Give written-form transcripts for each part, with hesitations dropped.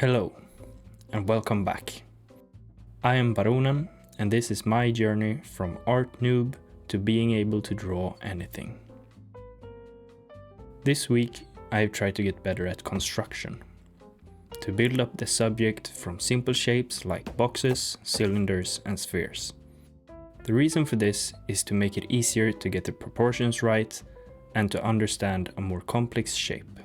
Hello, and welcome back. I am Baronen, and this is my journey from art noob to being able to draw anything. This week, I have tried to get better at construction, to build up the subject from simple shapes like boxes, cylinders, and spheres. The reason for this is to make it easier to get the proportions right and to understand a more complex shape.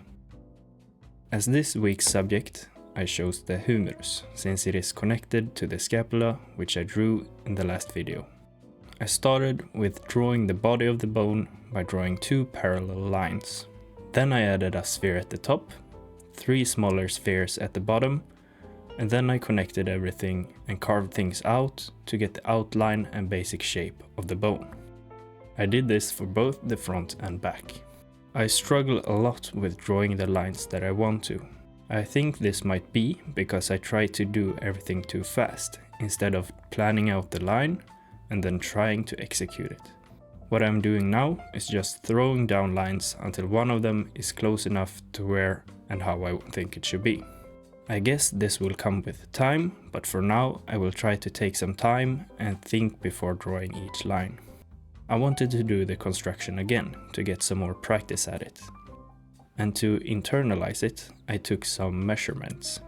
As this week's subject, I chose the humerus, since it is connected to the scapula, which I drew in the last video. I started with drawing the body of the bone by drawing two parallel lines. Then I added a sphere at the top, three smaller spheres at the bottom, and then I connected everything and carved things out to get the outline and basic shape of the bone. I did this for both the front and back. I struggle a lot with drawing the lines that I want to. I think this might be because I try to do everything too fast, instead of planning out the line and then trying to execute it. What I'm doing now is just throwing down lines until one of them is close enough to where and how I think it should be. I guess this will come with time, but for now I will try to take some time and think before drawing each line. I wanted to do the construction again to get some more practice at it. And to internalize it, I took some measurements.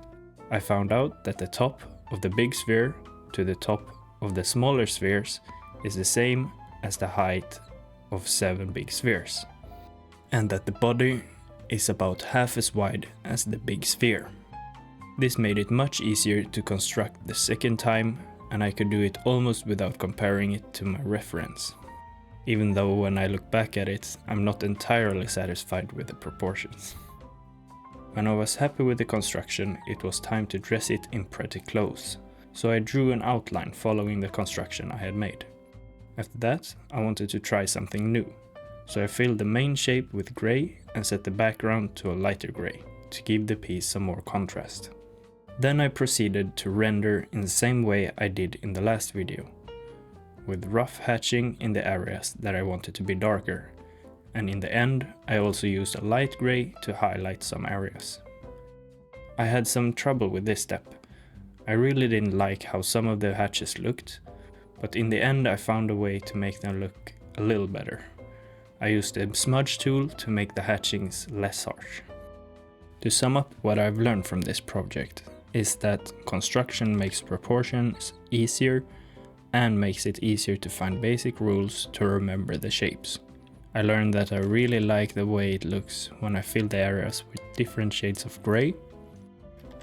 I found out that the top of the big sphere to the top of the smaller spheres is the same as the height of 7 big spheres, and that the body is about half as wide as the big sphere. This made it much easier to construct the second time, and I could do it almost without comparing it to my reference. Even though when I look back at it, I'm not entirely satisfied with the proportions. When I was happy with the construction, it was time to dress it in pretty clothes, so I drew an outline following the construction I had made. After that, I wanted to try something new, so I filled the main shape with grey and set the background to a lighter grey, to give the piece some more contrast. Then I proceeded to render in the same way I did in the last video, with rough hatching in the areas that I wanted to be darker, and in the end I also used a light grey to highlight some areas. I had some trouble with this step. I really didn't like how some of the hatches looked, but in the end I found a way to make them look a little better. I used a smudge tool to make the hatchings less harsh. To sum up what I've learned from this project is that construction makes proportions easier and makes it easier to find basic rules to remember the shapes. I learned that I really like the way it looks when I fill the areas with different shades of grey,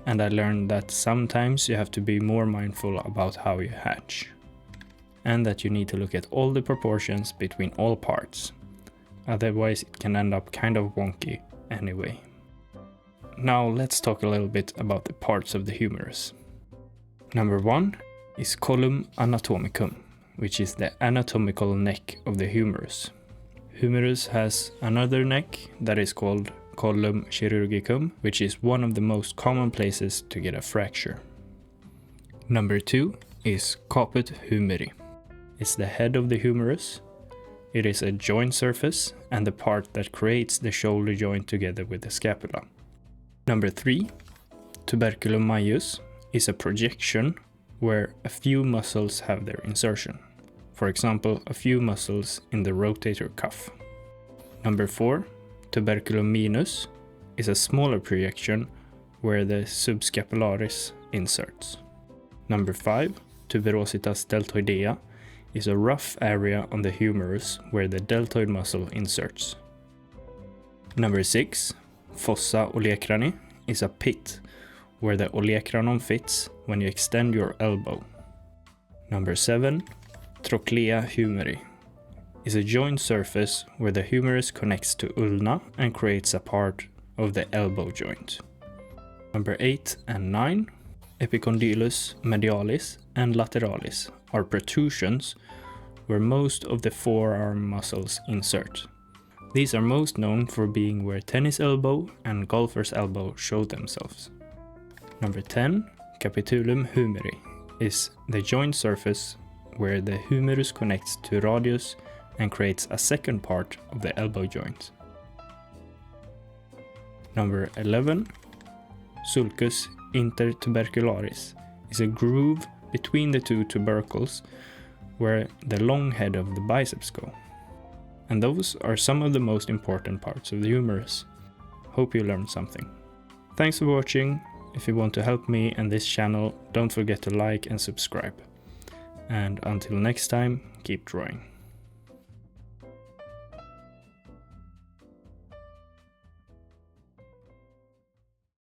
and I learned that sometimes you have to be more mindful about how you hatch, and that you need to look at all the proportions between all parts, otherwise it can end up kind of wonky anyway. Now let's talk a little bit about the parts of the humerus. Number 1 is collum anatomicum, which is the anatomical neck of the humerus. Humerus has another neck that is called collum chirurgicum, which is one of the most common places to get a fracture. Number 2 is caput humeri. It's the head of the humerus. It is a joint surface and the part that creates the shoulder joint together with the scapula. Number 3, tuberculum majus, is a projection where a few muscles have their insertion. For example, a few muscles in the rotator cuff. Number 4, tuberculum minus, is a smaller projection where the subscapularis inserts. Number 5, tuberositas deltoidea, is a rough area on the humerus where the deltoid muscle inserts. Number 6, fossa olecrani, is a pit where the olecranon fits when you extend your elbow. Number 7, trochlea humeri, is a joint surface where the humerus connects to ulna and creates a part of the elbow joint. Number 8 and 9, epicondylus medialis and lateralis, are protrusions where most of the forearm muscles insert. These are most known for being where tennis elbow and golfer's elbow show themselves. Number 10, capitulum humeri, is the joint surface where the humerus connects to radius and creates a second part of the elbow joint. Number 11, sulcus intertubercularis is a groove between the two tubercles where the long head of the biceps go. And those are some of the most important parts of the humerus. Hope you learned something. Thanks for watching. If you want to help me and this channel, don't forget to like and subscribe. And until next time, keep drawing.